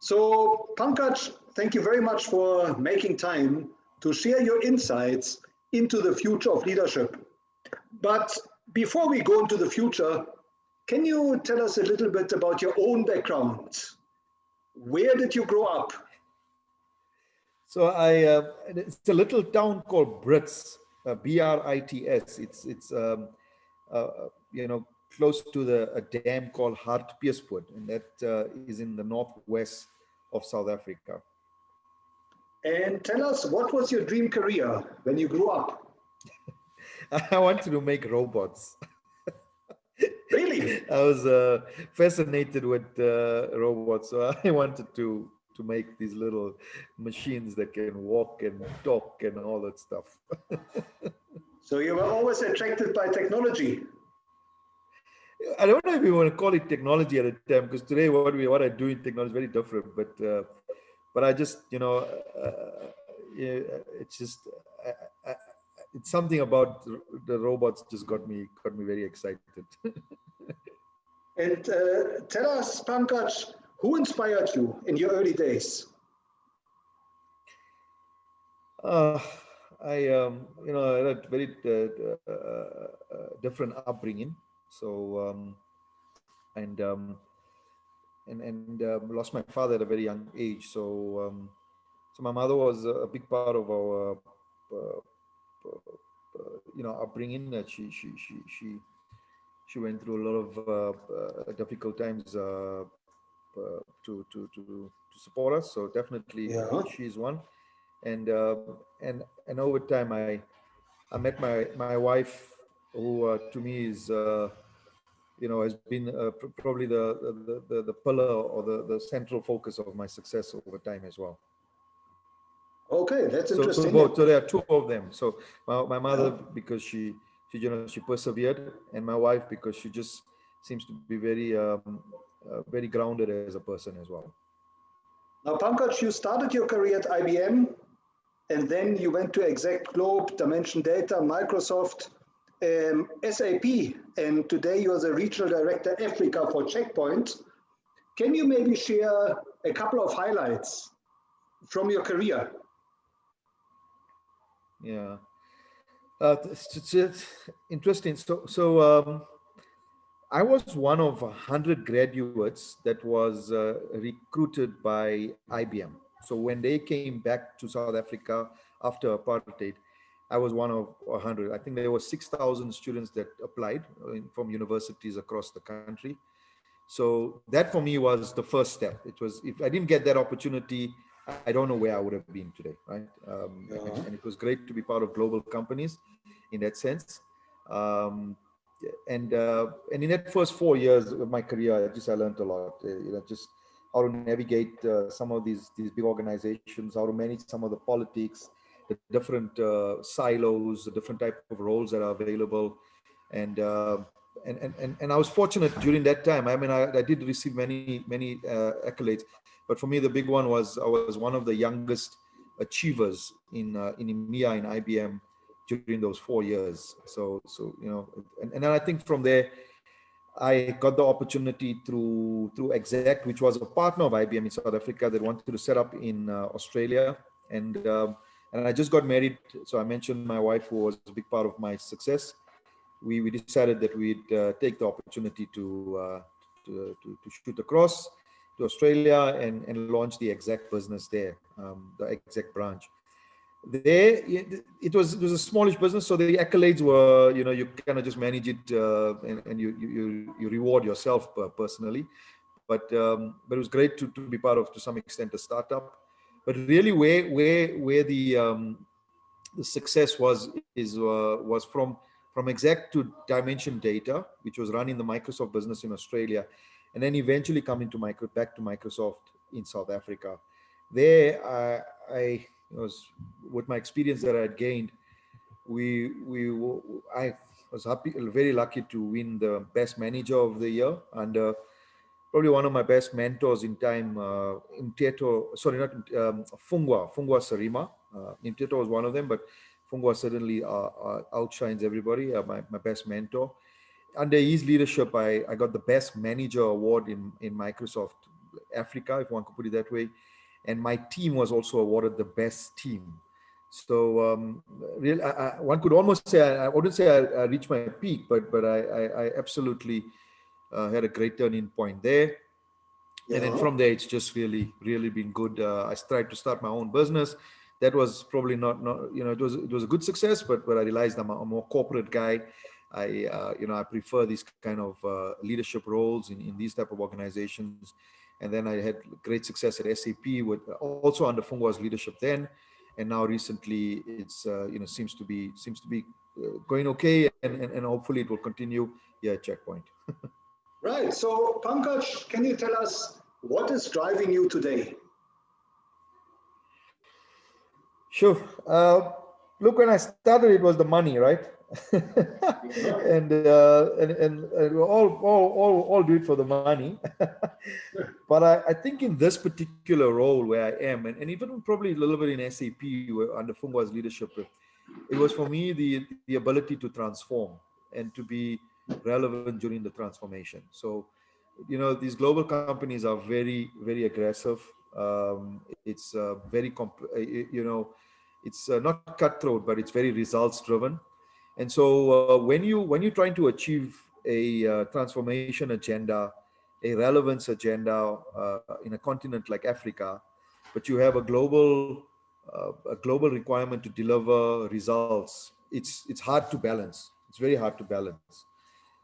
So, Pankaj, thank you very much for making time to share your insights into the future of leadership. But before we go into the future, can you tell us a little bit about your own background? Where did you grow up? So it's a little town called Brits, Brits. It's you know, close to a dam called Hartbeespoort, and that is in the northwest of South Africa. And tell us, what was your dream career when you grew up? I wanted to make robots. Really? I was fascinated with robots, so I wanted to make these little machines that can walk and talk and all that stuff. So you were always attracted by technology. I don't know if you want to call it technology at the time, because today what I do in technology is very different. But I just yeah, it's just I, it's something about the robots just got me very excited. And tell us, Pankaj, who inspired you in your early days? Uh, I had a very different upbringing. So and lost my father at a very young age. So my mother was a big part of our upbringing. That she went through a lot of difficult times to support us. So definitely Yeah. she's one. And and over time I met my wife, who to me is has been probably the pillar or the central focus of my success over time as well. Okay, that's So interesting. both. So there are two of them. So my mother, Yeah. because she persevered, and my wife, because she just seems to be very grounded as a person as well. Now, Pankaj, you started your career at IBM, and then you went to Exact Globe, Dimension Data, Microsoft, SAP, and today you're the regional director Africa for Checkpoint. Can you maybe share a couple of highlights from your career? Yeah. It's interesting. I was one of 100 graduates that was recruited by IBM. So when they came back to South Africa after apartheid, I was one of 100. I think there were 6,000 students that applied from universities across the country. So that for me was the first step. It was, if I didn't get that opportunity, I don't know where I would have been today, right? And Yeah. it was great to be part of global companies in that sense. Um, and in that first 4 years of my career, I learned a lot. Just how to navigate some of these big organizations, how to manage some of the politics, the different silos, the different type of roles that are available, and and I was fortunate during that time. I mean, I did receive many accolades, but for me, the big one was I was one of the youngest achievers in EMEA in IBM during those 4 years. And then I think from there, I got the opportunity through Exact, which was a partner of IBM in South Africa that wanted to set up in Australia, and I just got married. So I mentioned my wife, who was a big part of my success. We decided that we'd take the opportunity to shoot across to Australia and launch the Exact business there, the Exact branch. There, it was a smallish business, so the accolades were, you kind of just manage it, and you reward yourself personally. But it was great to be part of, to some extent, a startup. But really, where the success was from Exact to Dimension Data, which was run in the Microsoft business in Australia, and then eventually coming to back to Microsoft in South Africa. There, I was, with my experience that I had gained, I was very lucky to win the Best Manager of the Year, and probably one of my best mentors in time, Fungwa Sarima. Mteto was one of them, but Fungwa certainly outshines everybody, my best mentor. Under his leadership, I got the Best Manager award in Microsoft Africa, if one could put it that way. And my team was also awarded the best team. So really, one could almost say, I wouldn't say I reached my peak, but I absolutely had a great turning point there. And then Yeah. from there, it's just really been good. I tried to start my own business. That was probably not it was a good success, but I realized I'm a more corporate guy. I prefer these kind of leadership roles in these type of organizations. And then I had great success at SAP with also under Fungwa's leadership then, and now recently it's seems to be going okay, and hopefully it will continue here at Checkpoint. Right. So, Pankaj, can you tell us what is driving you today? Sure. Look, when I started, it was the money, right? Yeah. And we all do it for the money. But I think in this particular role where I am, and even probably a little bit in SAP under Fungwa's leadership, it was for me the ability to transform and to be relevant during the transformation. So, these global companies are very aggressive. It's very it's not cutthroat, but it's very results driven. And so when you're trying to achieve a transformation agenda, a relevance agenda in a continent like Africa, but you have a global requirement to deliver results, it's hard to balance. It's very hard to balance.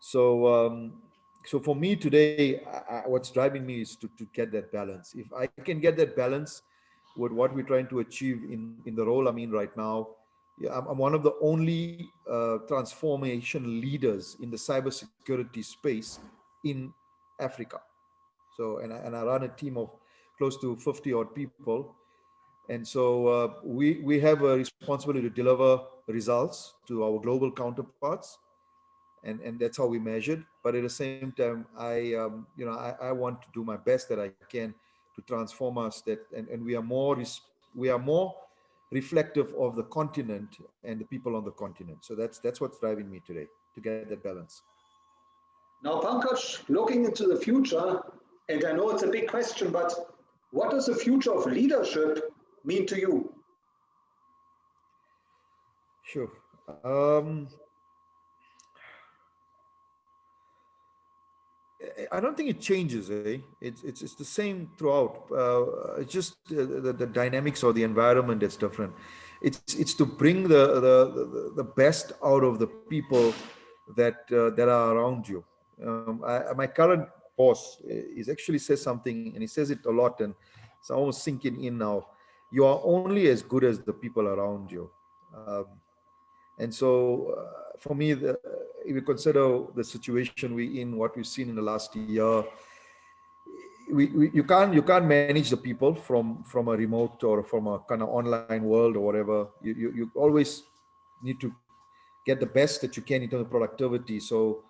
So for me today, what's driving me is to get that balance. If I can get that balance with what we're trying to achieve in the role I'm in right now, yeah, I'm one of the only transformation leaders in the cybersecurity space in Africa. So, and I run a team of close to 50 odd people. And so we have a responsibility to deliver results to our global counterparts, and that's how we measured. But at the same time, I want to do my best that I can to transform us. And we are more reflective of the continent and the people on the continent. So that's what's driving me today, to get that balance. Now, Pankaj, looking into the future, and I know it's a big question, but what does the future of leadership mean to you? Sure. Um, I don't think it changes. It's the same throughout. It's just the dynamics or the environment that's different. It's to bring the best out of the people that are around you. My current boss is actually says something, and he says it a lot, and it's almost sinking in now. You are only as good as the people around you. And so, for me, if you consider the situation we in, what we've seen in the last year, you can't manage the people from a remote or from a kind of online world or whatever. You always need to get the best that you can in terms of productivity. So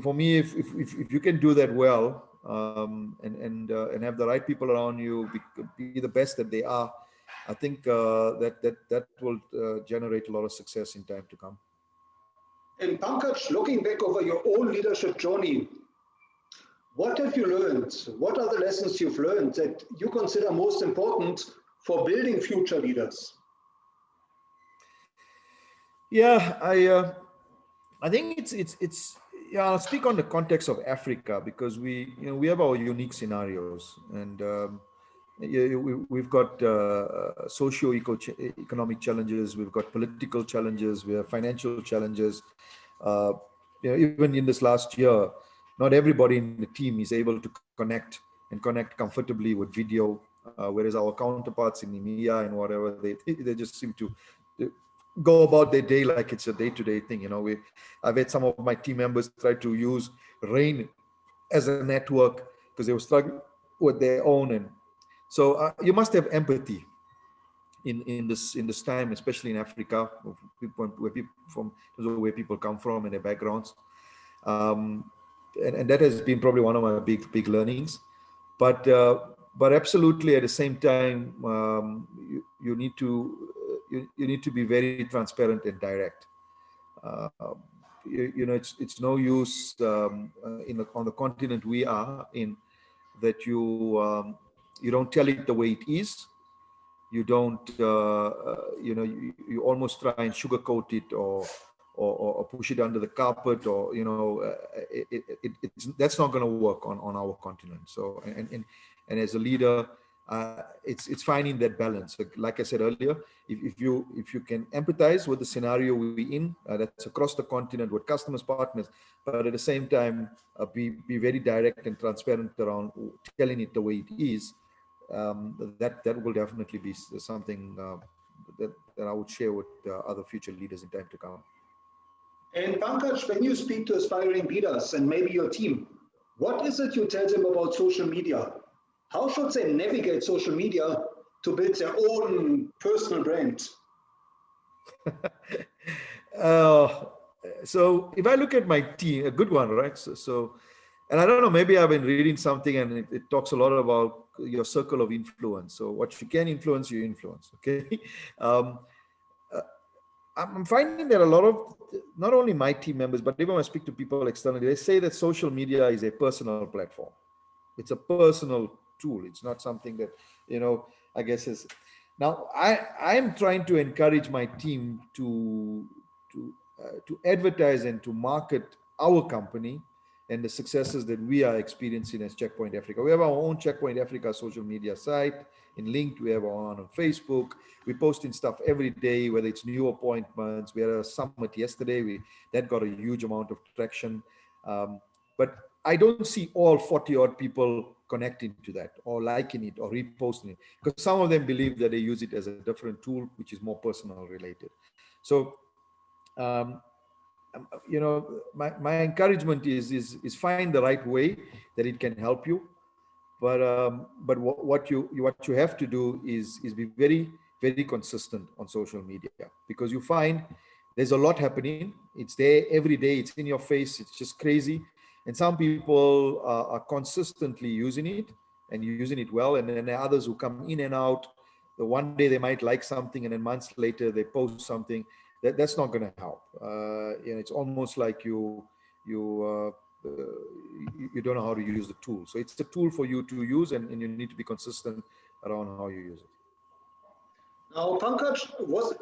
for me, if you can do that well, and have the right people around you, be the best that they are, I think that will generate a lot of success in time to come. And Pankaj, looking back over your own leadership journey, what have you learned? What are the lessons you've learned that you consider most important for building future leaders? Yeah, I think it's yeah. I'll speak on the context of Africa, because we have our unique scenarios, and we've got socio-economic challenges, we've got political challenges, we have financial challenges. Uh, even in this last year, not everybody in the team is able to connect comfortably with video, whereas our counterparts in EMEA and whatever, they just seem to go about their day like it's a day-to-day thing. I've had some of my team members try to use Rain as a network because they were struggling with their own. And so you must have empathy in this time, especially in Africa, where people come from and their backgrounds. Um, and that has been probably one of my big learnings. But absolutely, at the same time, you need to be very transparent and direct. Uh, it's no use on the continent we are in, that you don't tell it the way it is. You don't, you almost try and sugarcoat it, or push it under the carpet, or that's not going to work on our continent. So and as a leader, it's finding that balance. Like I said earlier, if you can empathize with the scenario we're in, that's across the continent with customers, partners, but at the same time be very direct and transparent around telling it the way it is. That will definitely be something that I would share with other future leaders in time to come. And Pankaj, when you speak to aspiring leaders and maybe your team, what is it you tell them about social media? How should they navigate social media to build their own personal brand? uh, so if I look at my team, a good one, right? So and I don't know, maybe I've been reading something, and it talks a lot about your circle of influence. So what you can influence, you influence. Okay. um, uh, I'm finding that a lot of, not only my team members, but even when I speak to people externally, they say that social media is a personal platform. It's a personal tool. It's not something that, I guess is. Now, I am trying to encourage my team to advertise and to market our company and the successes that we are experiencing as Checkpoint Africa. We have our own Checkpoint Africa social media site in linked. We have our own on Facebook. We're posting stuff every day, whether it's new appointments. We had a summit yesterday. That got a huge amount of traction. But I don't see all 40 odd people connecting to that or liking it or reposting it, because some of them believe that they use it as a different tool, which is more personal related. So, my encouragement is find the right way that it can help you. But what you have to do is be very, very consistent on social media, because you find there's a lot happening. It's there every day. It's in your face. It's just crazy. And some people are consistently using it and using it well. And then there are others who come in and out. The one day they might like something, and then months later they post something. That's not going to help. It's almost like you don't know how to use the tool. So it's a tool for you to use, and you need to be consistent around how you use it. Now, Pankaj,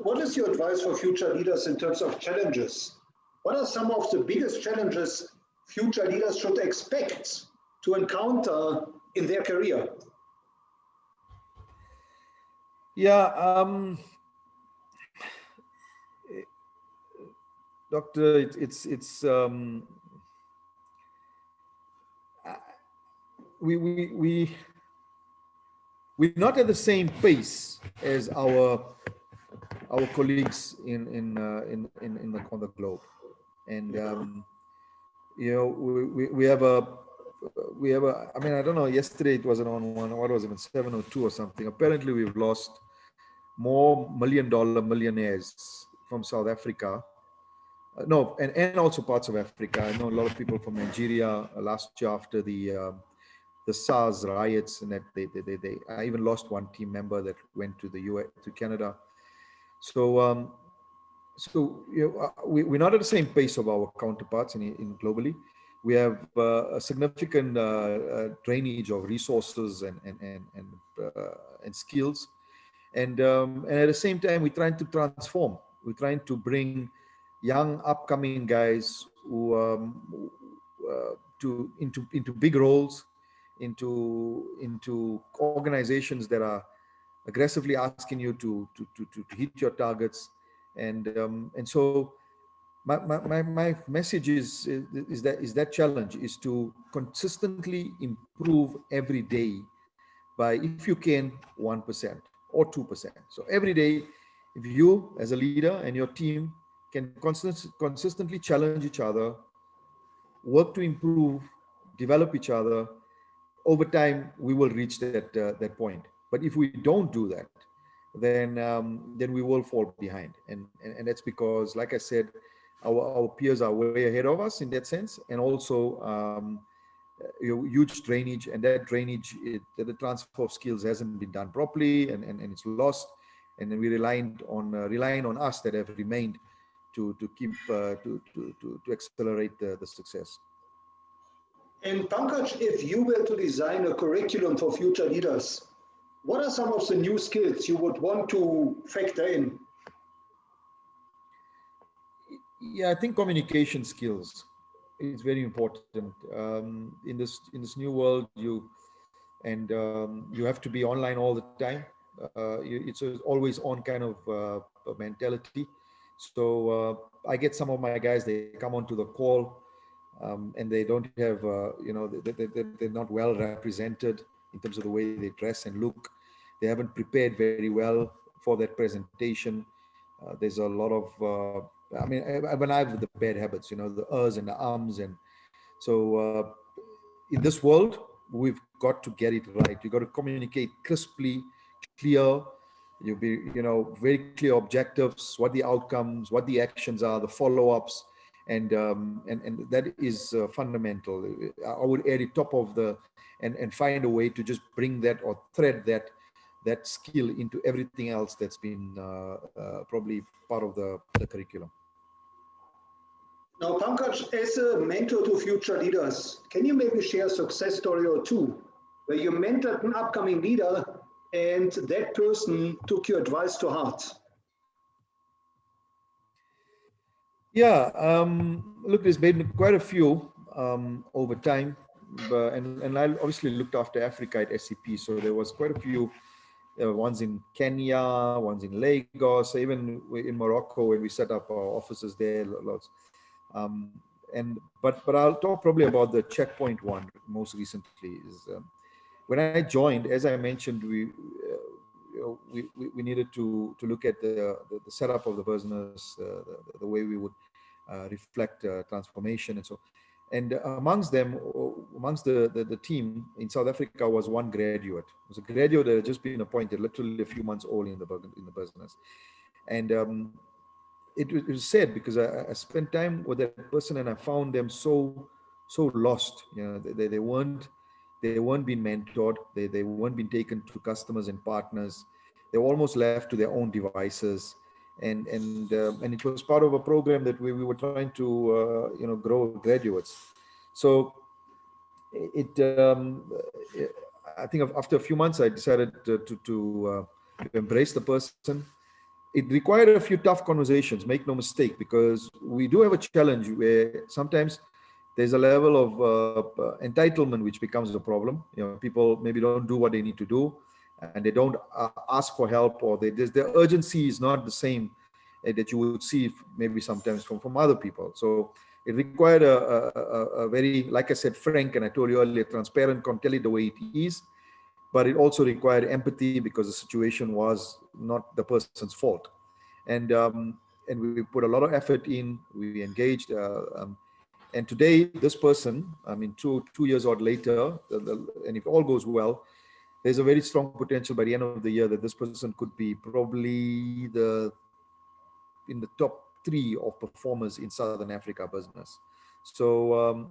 what is your advice for future leaders in terms of challenges? What are some of the biggest challenges future leaders should expect to encounter in their career? Yeah, Doctor, it's we're not at the same pace as our colleagues on the globe, and we have a, I mean, I don't know, yesterday it wasn't on one, what was it, 702 or something. Apparently we've lost more $1 million millionaires from South Africa. No, and also parts of Africa. I know a lot of people from Nigeria last year after the SARS riots, and that I even lost one team member that went to the US, to Canada. So we're not at the same pace of our counterparts in globally. We have a significant drainage of resources and skills, and at the same time we're trying to transform. We're trying to bring young upcoming guys who into big roles, into organizations that are aggressively asking you to hit your targets. And so my message is that challenge is to consistently improve every day by, if you can, 1% or 2%. So every day, if you as a leader and your team can consistently challenge each other, work to improve, develop each other, over time we will reach that point. But if we don't do that, then we will fall behind, and that's because, like I said, our peers are way ahead of us in that sense, and also huge drainage, and that drainage, the transfer of skills hasn't been done properly, and it's lost, and then we relying on us that have remained to keep to accelerate the success. And Pankaj, if you were to design a curriculum for future leaders, what are some of the new skills you would want to factor in? Yeah, I think communication skills is very important in this new world. You have to be online all the time. It's a always on kind of mentality. So I get some of my guys, they come onto the call, and they don't have, they're not well represented in terms of the way they dress and look. They haven't prepared very well for that presentation. There's a lot of, when I have the bad habits, the uhs and the ums. And so in this world, we've got to get it right. You got to communicate crisply, clear. You'll be, very clear objectives, what the outcomes, what the actions are, the follow-ups, and that is fundamental. I would add it top of the, and find a way to just bring that or thread that skill into everything else that's been probably part of the curriculum. Now, Pankaj, as a mentor to future leaders, can you maybe share a success story or two where you mentored an upcoming leader and that person took your advice to heart? Yeah, look, there's been quite a few over time, but and I obviously looked after Africa at SCP, so there was quite a few. Ones in Kenya, ones in Lagos, even in Morocco when we set up our offices there, lots. Um, but I'll talk probably about the checkpoint one most recently. Is when I joined, as I mentioned, we needed to look at the setup of the business, the way we would reflect transformation and so. And amongst the team in South Africa was one graduate. It was a graduate that had just been appointed, literally a few months old in the business. And it was sad because I spent time with that person and I found them so lost. They weren't being mentored. They weren't being taken to customers and partners. They were almost left to their own devices. And it was part of a program that we were trying to grow graduates. So it I think after a few months I decided to embrace the person. It required a few tough conversations, make no mistake, because we do have a challenge where sometimes there's a level of entitlement which becomes a problem. People maybe don't do what they need to do, and they don't ask for help, or their urgency is not the same that you would see maybe sometimes from other people. So it required a very, like I said, frank, and I told you earlier, transparent, tell it the way it is. But it also required empathy because the situation was not the person's fault. And we put a lot of effort in, we engaged. And today, this person, I mean, two years odd later, and if all goes well, there's a very strong potential by the end of the year that this person could be probably in the top 3 of performers in Southern Africa business. So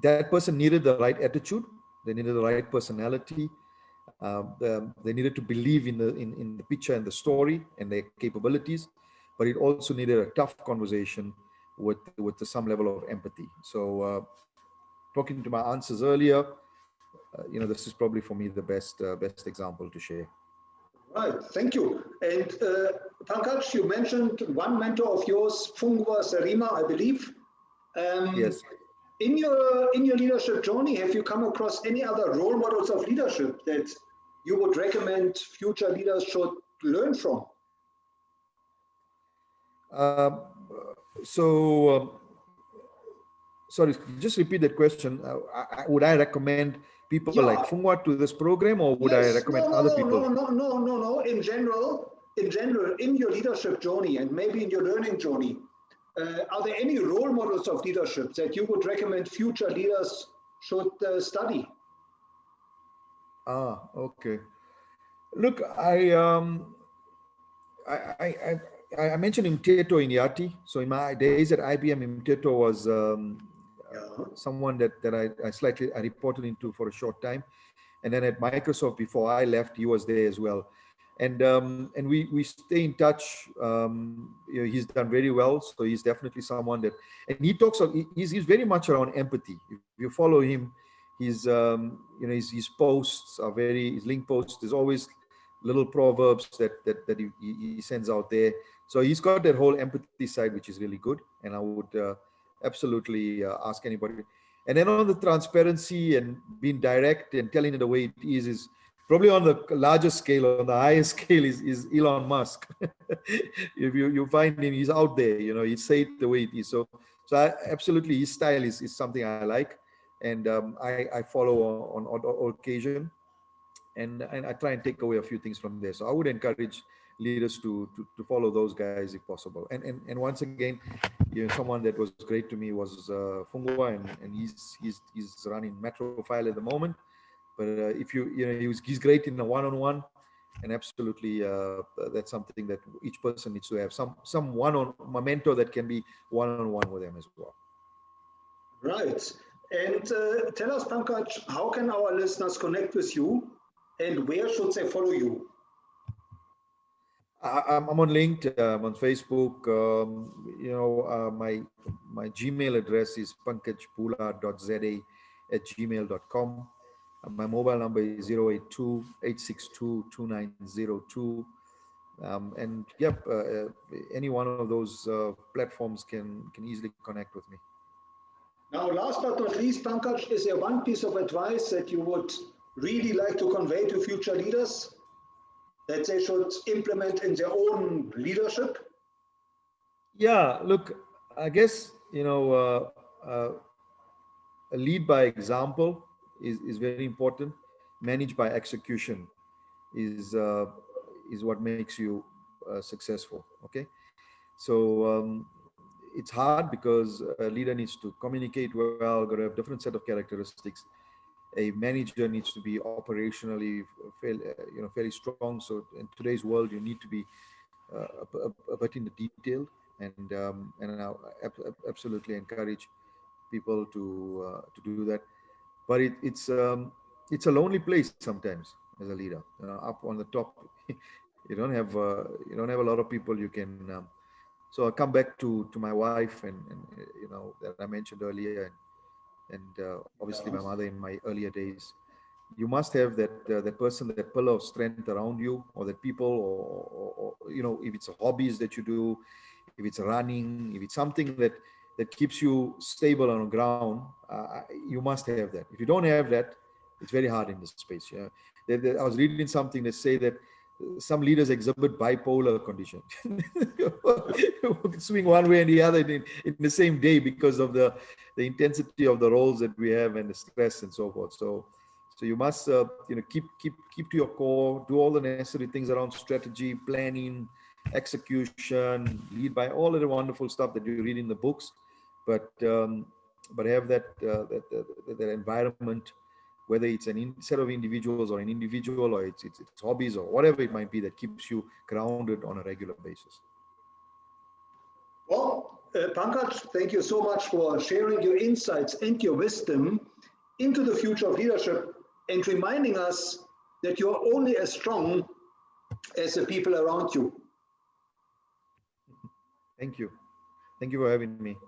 that person needed the right attitude, they needed the right personality, they needed to believe in the picture and the story and their capabilities, but it also needed a tough conversation with some level of empathy. So talking to my answers earlier, this is probably for me the best example to share. Right, thank you. And Pankaj, you mentioned one mentor of yours, Fungwa Sarima, I believe. Yes. In your leadership journey, have you come across any other role models of leadership that you would recommend future leaders should learn from? So, sorry, just repeat that question. Would I recommend people like Fungwa to this program, or would I recommend other people? No. In general, in your leadership journey and maybe in your learning journey, are there any role models of leadership that you would recommend future leaders should study? Okay. Look, I mentioned Mteto in Yati. So in my days at IBM, Mteto was someone that I reported into for a short time. And then at Microsoft, before I left, he was there as well. And we stay in touch. He's done very well, so he's definitely someone that, and he talks of, he's very much around empathy. If you follow him, his posts are his link posts, there's always little proverbs that he sends out there. So he's got that whole empathy side, which is really good, and I would absolutely ask anybody. And then on the transparency and being direct and telling it the way it is probably on the largest scale, on the highest scale, is Elon Musk. If you find him, he's out there, he say it the way it is. So absolutely, his style is something I like, and I follow on occasion, and I try and take away a few things from there. So I would encourage leaders to follow those guys if possible. And once again, someone that was great to me was Fungwa, and he's running Metro File at the moment. But if he's great in a one-on-one, and absolutely that's something that each person needs to have. Some a mentor that can be one-on-one with them as well. Right. And tell us, Pankaj, how can our listeners connect with you, and where should they follow you? I'm on LinkedIn, I'm on Facebook. My Gmail address is pankajbhula.za@gmail.com. My mobile number is 082-862-2902. And yep, any one of those platforms can easily connect with me. Now, last but not least, Pankaj, is there one piece of advice that you would really like to convey to future leaders that they should implement in their own leadership? Yeah, look, I guess, lead by example is very important. Manage by execution is what makes you successful. Okay, so it's hard because a leader needs to communicate well, got to have different set of characteristics. A manager needs to be operationally fairly strong. So in today's world, you need to be a bit in the detail, and I absolutely encourage people to do that. But it's a lonely place sometimes as a leader. Up on the top, you don't have a lot of people you can. So I come back to my wife, and that I mentioned earlier, and obviously my mother in my earlier days. You must have that person, that pillar of strength around you, or that people, or if it's hobbies that you do, if it's running, if it's something that keeps you stable on the ground, you must have that. If you don't have that, it's very hard in this space. I was reading something that say that some leaders exhibit bipolar condition. Swing one way and the other in the same day because of the intensity of the roles that we have and the stress and so forth. So you must keep to your core, do all the necessary things around strategy, planning, execution, lead by all of the wonderful stuff that you read in the books, but have that environment, whether it's set of individuals or an individual, or it's hobbies or whatever it might be, that keeps you grounded on a regular basis. Well, Pankaj, thank you so much for sharing your insights and your wisdom into the future of leadership, and reminding us that you are only as strong as the people around you. Thank you. Thank you for having me.